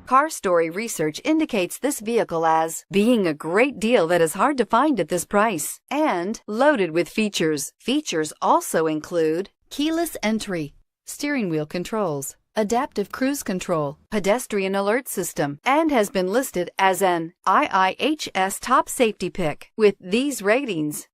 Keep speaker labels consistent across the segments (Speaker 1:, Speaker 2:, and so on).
Speaker 1: Car Story research indicates this vehicle as being a great deal that is hard to find at this price and loaded with features. Features also include keyless entry, steering wheel controls, adaptive cruise control, pedestrian alert system, and has been listed as an IIHS top safety pick with these ratings.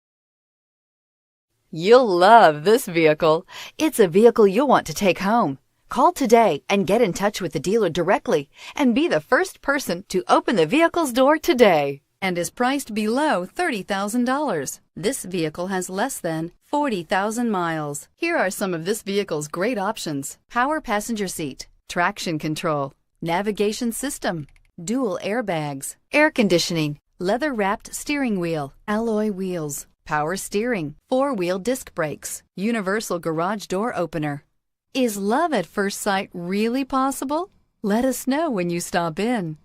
Speaker 1: You'll love this vehicle. It's a vehicle you'll want to take home. Call today and get in touch with the dealer directly and be the first person to open the vehicle's door today, and is priced below $30,000. This vehicle has less than 40,000 miles. Here are some of this vehicle's great options: power passenger seat, traction control, navigation system, dual airbags, air conditioning, leather-wrapped steering wheel, alloy wheels, power steering, four-wheel disc brakes, universal garage door opener. Is love at first sight really possible? Let us know when you stop in.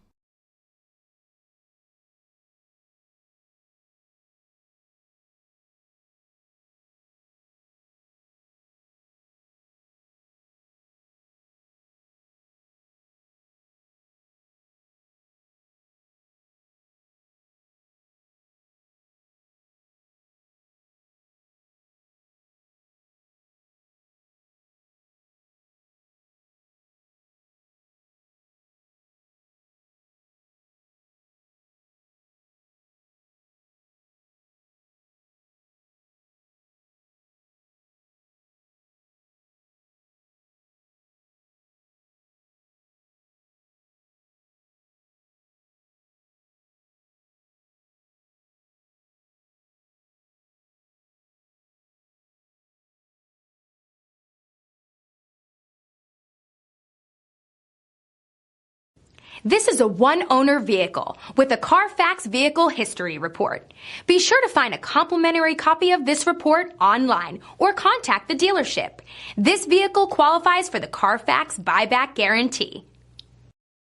Speaker 2: This is a one-owner vehicle with a Carfax Vehicle History Report. Be sure to find a complimentary copy of this report online or contact the dealership. This vehicle qualifies for the Carfax Buyback Guarantee.